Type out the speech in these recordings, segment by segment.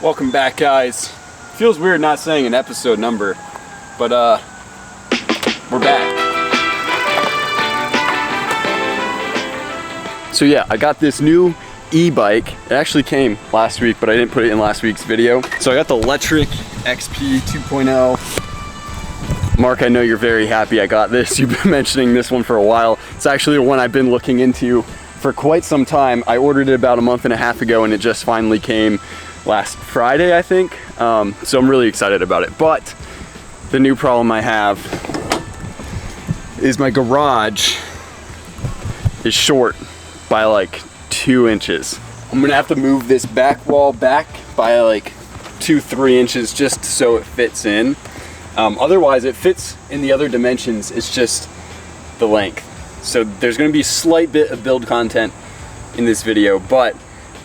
Welcome back, guys. Feels weird not saying an episode number, but we're back. So yeah, I got this new e-bike. It actually came last week, but I didn't put it in last week's video. So I got the Maderic XP 2.0. Mark, I know you're very happy I got this. You've been mentioning this one for a while. It's actually the one I've been looking into for quite some time. I ordered it about a month and a half ago and it just finally came last Friday, I think. So I'm really excited about it. But the new problem I have is my garage is short by like 2 inches. I'm gonna have to move this back wall back by like 2-3 inches just so it fits in. Otherwise it fits in the other dimensions, it's just the length. So there's gonna be a slight bit of build content in this video, but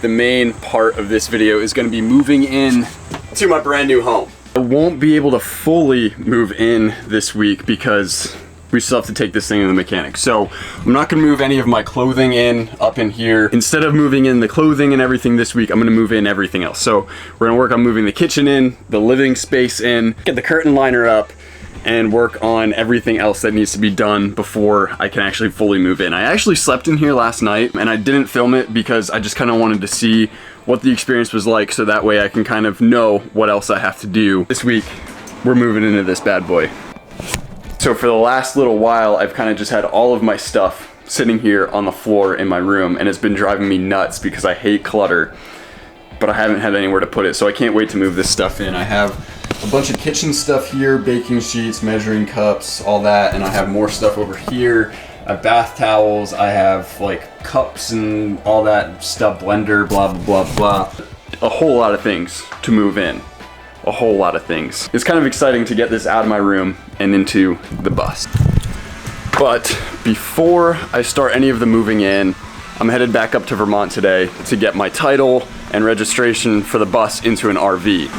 the main part of this video is going to be moving in to my brand new home. I won't be able to fully move in this week because we still have to take this thing to the mechanic. So I'm not going to move any of my clothing in up in here. Instead of moving in the clothing and everything this week, I'm going to move in everything else. So we're going to work on moving the kitchen in, the living space in, get the curtain liner up, and work on everything else that needs to be done before I can actually fully move in. I actually slept in here last night and I didn't film it because I just kind of wanted to see what the experience was like, so that way I can kind of know what else I have to do. This week, we're moving into this bad boy. So for the last little while, I've kind of just had all of my stuff sitting here on the floor in my room, and it's been driving me nuts because I hate clutter, but I haven't had anywhere to put it, so I can't wait to move this stuff in. I have a bunch of kitchen stuff here, baking sheets, measuring cups, all that, and I have more stuff over here. I have bath towels, I have like cups and all that stuff, blender, blah, blah, blah, blah. A whole lot of things to move in. A whole lot of things. It's kind of exciting to get this out of my room and into the bus. But before I start any of the moving in, I'm headed back up to Vermont today to get my title and registration for the bus into an RV.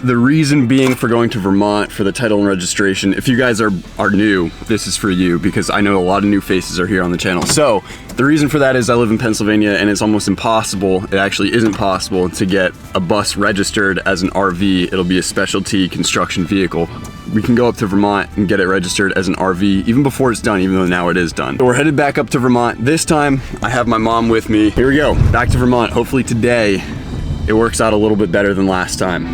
The reason being for going to Vermont for the title and registration, if you guys are new, this is for you because I know a lot of new faces are here on the channel. So the reason for that is I live in Pennsylvania and it's almost impossible, it actually isn't possible to get a bus registered as an RV. It'll be a specialty construction vehicle. We can go up to Vermont and get it registered as an RV even before it's done, even though now it is done. So we're headed back up to Vermont. This time I have my mom with me. Here we go, back to Vermont. Hopefully today it works out a little bit better than last time.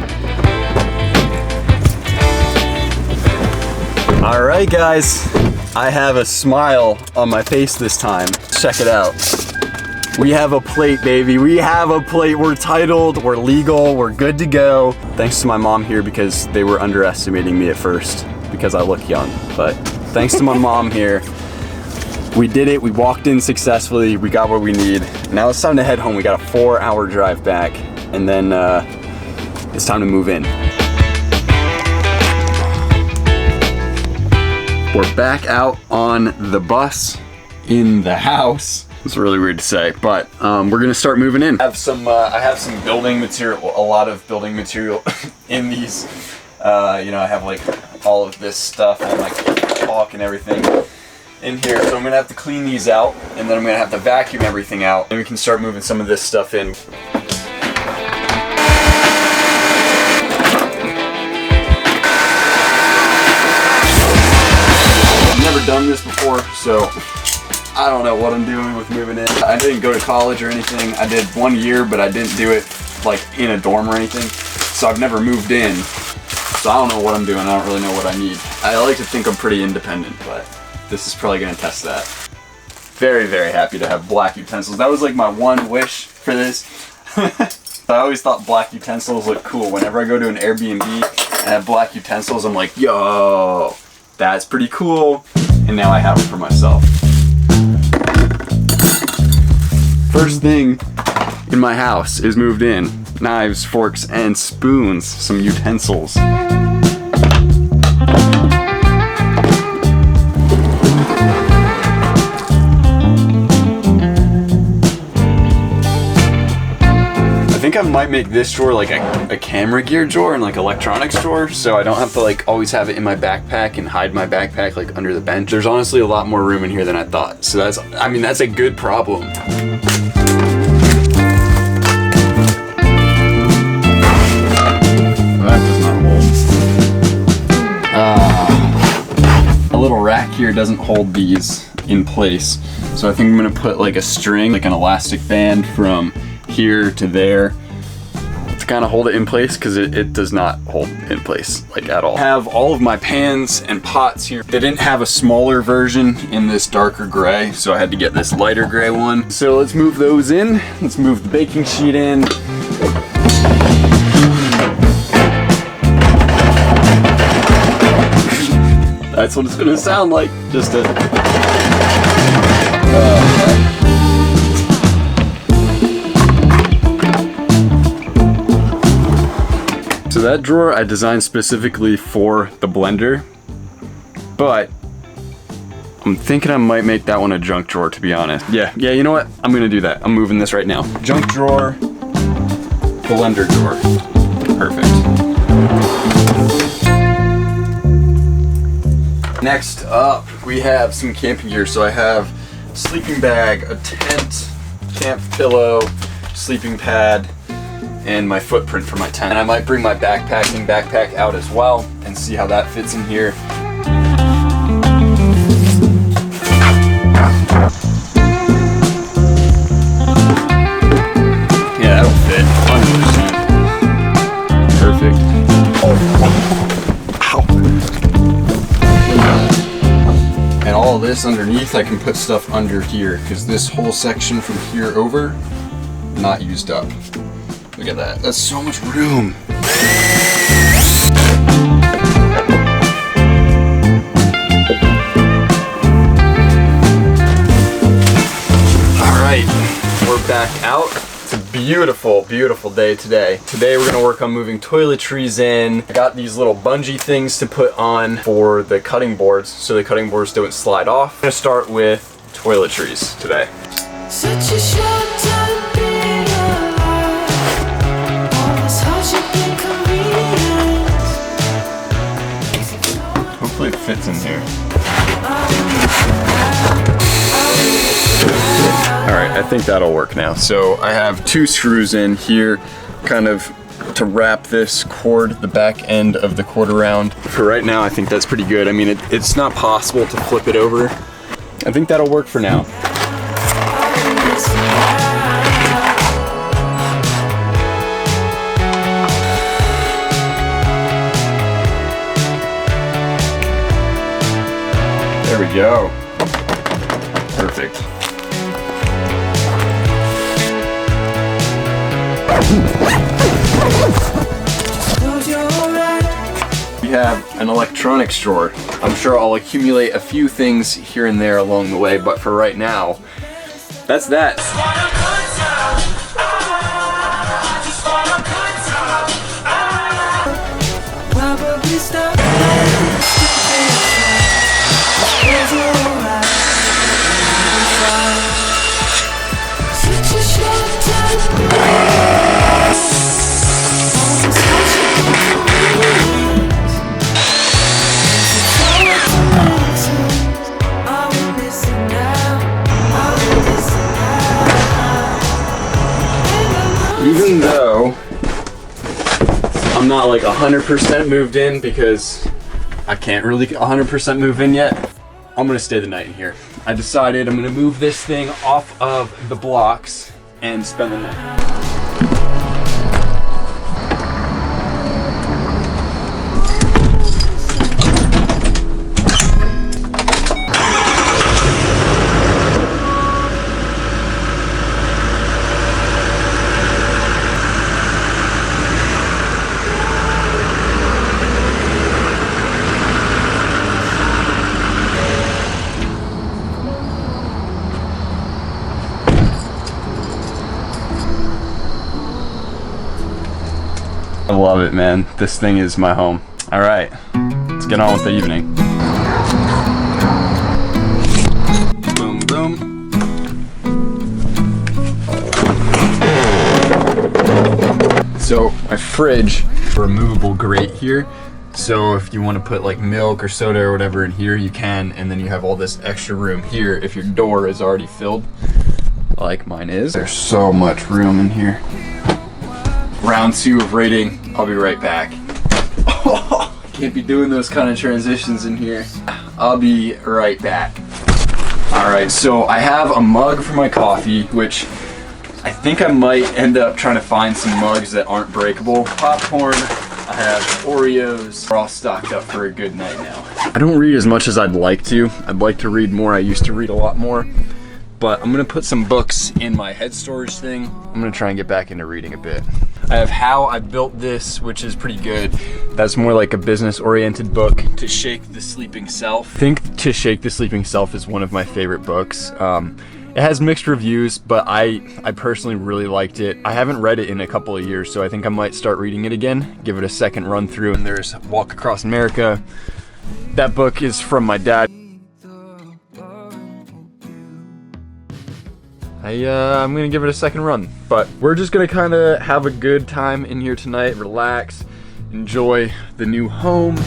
All right, guys, I have a smile on my face this time. Check it out. We have a plate, baby. We have a plate. We're titled, we're legal, we're good to go. Thanks to my mom here because they were underestimating me at first because I look young. But thanks to my mom here, we did it. We walked in successfully. We got what we need. Now it's time to head home. We got a 4-hour drive back and then it's time to move in. We're back out on the bus in the house. It's really weird to say, but we're gonna start moving in. I have some building material, a lot of building material in these. You know, I have like all of this stuff and like caulk and everything in here. So I'm gonna have to clean these out and then I'm gonna have to vacuum everything out and we can start moving some of this stuff in. Done this before, so I don't know what I'm doing with moving in. I didn't go to college or anything. I did 1 year, but I didn't do it like in a dorm or anything. So I've never moved in. So I don't know what I'm doing. I don't really know what I need. I like to think I'm pretty independent, but this is probably gonna test that. Very, very happy to have black utensils. That was like my one wish for this. I always thought black utensils look cool. Whenever I go to an Airbnb and have black utensils, I'm like, yo, that's pretty cool. And now I have it for myself. First thing in my house is moved in. Knives, forks, and spoons, some utensils. I think I might make this drawer like a camera gear drawer and like electronics drawer, so I don't have to like always have it in my backpack and hide my backpack like under the bench. There's honestly a lot more room in here than I thought, so that's a good problem. here doesn't hold these in place. So I think I'm gonna put like a string, like an elastic band from here to there to kind of hold it in place, because it does not hold in place like at all. I have all of my pans and pots here. They didn't have a smaller version in this darker gray, so I had to get this lighter gray one. So let's move those in. Let's move the baking sheet in. That's what it's gonna sound like. Just a... So that drawer I designed specifically for the blender, but I'm thinking I might make that one a junk drawer, to be honest. Yeah, you know what? I'm gonna do that. I'm moving this right now. Junk drawer, blender drawer. Perfect. Next up, we have some camping gear. So I have a sleeping bag, a tent, camp pillow, sleeping pad, and my footprint for my tent. And I might bring my backpack out as well and see how that fits in here. Yeah, that'll fit, 100%. Perfect. Ow. And all of this underneath, I can put stuff under here, because this whole section from here over, not used up. Look at that, that's so much room. All right, we're back out. It's a beautiful, beautiful day today. Today we're gonna work on moving toiletries in. I got these little bungee things to put on for the cutting boards so the cutting boards don't slide off. I'm gonna start with toiletries today. Such a short time being alive. Hopefully it fits in here. Alright, I think that'll work now. So I have 2 screws in here, kind of to wrap this cord, the back end of the cord around. For right now, I think that's pretty good. I mean, it's not possible to flip it over. I think that'll work for now. There we go. Perfect. We have an electronics drawer. I'm sure I'll accumulate a few things here and there along the way, but for right now, that's that. Even though I'm not like 100% moved in, because I can't really 100% move in yet, I'm gonna stay the night in here. I decided I'm gonna move this thing off of the blocks and spend the night. I love it, man. This thing is my home. All right, let's get on with the evening. Boom, boom. So my fridge, removable grate here. So if you want to put like milk or soda or whatever in here, you can, and then you have all this extra room here if your door is already filled, like mine is. There's so much room in here. Round 2 of rating. I'll be right back. Can't be doing those kind of transitions in here. I'll be right back. All right, so I have a mug for my coffee, which I think I might end up trying to find some mugs that aren't breakable. Popcorn, I have Oreos. We're all stocked up for a good night now. I don't read as much as I'd like to. I'd like to read more. I used to read a lot more. But I'm gonna put some books in my head storage thing. I'm gonna try and get back into reading a bit. I have How I Built This, which is pretty good. That's more like a business-oriented book. To Shake the Sleeping Self. I think To Shake the Sleeping Self is one of my favorite books. It has mixed reviews, but I personally really liked it. I haven't read it in a couple of years, so I think I might start reading it again, give it a second run through. And there's Walk Across America. That book is from my dad. I'm gonna give it a second run, but we're just gonna kind of have a good time in here tonight, relax, enjoy the new home. Life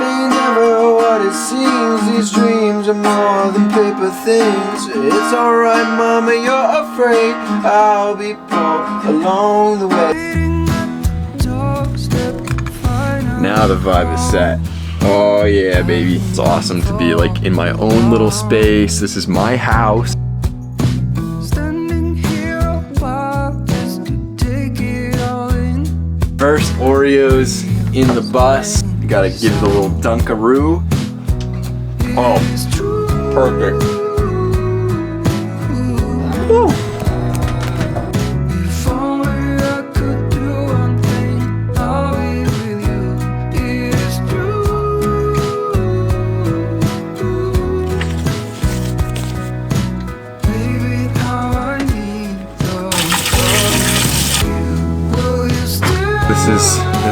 ain't never what it seems. These dreams are more than paper things. It's alright, mama, you're afraid I'll be poor along the way. Now the vibe is set. Oh yeah, baby. It's awesome to be like in my own little space. This is my house. First Oreos in the bus. You gotta give it a little Dunkaroo. Oh, perfect. Woo.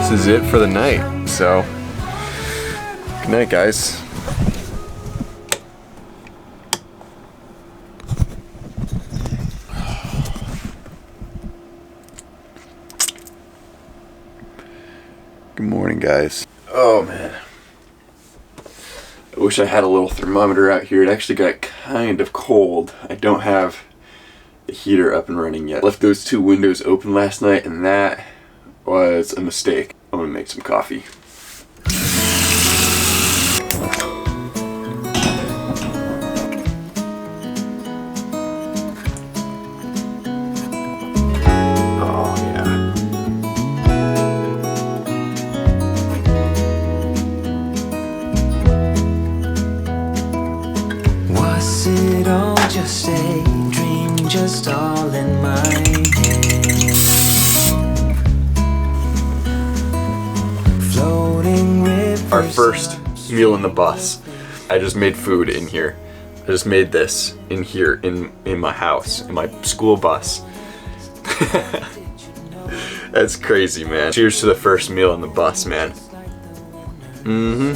This is it for the night. So, good night, guys. Good morning, guys. Oh man, I wish I had a little thermometer out here. It actually got kind of cold. I don't have the heater up and running yet. Left those two windows open last night, and that was a mistake. I'm gonna make some coffee. Oh yeah. Was it all just a dream, just all in my head? Our first meal in the bus. I just made food in here. I just made this in here in my house, in my school bus. That's crazy, man. Cheers to the first meal in the bus, man. Be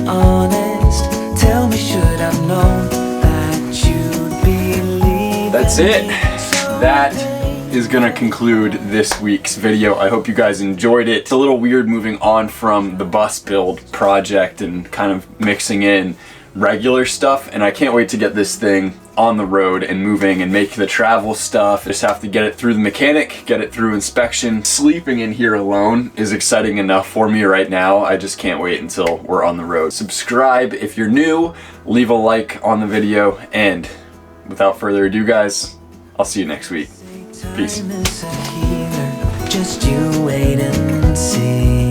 honest, tell me, should I've known that you'd believe? That's it. That is gonna conclude this week's video. I hope you guys enjoyed it. It's a little weird moving on from the bus build project and kind of mixing in regular stuff, and I can't wait to get this thing on the road and moving and make the travel stuff. Just have to get it through the mechanic, get it through inspection. Sleeping in here alone is exciting enough for me right now. I just can't wait until we're on the road. Subscribe if you're new, leave a like on the video, and without further ado, guys, I'll see you next week. Peace. Just you wait and see.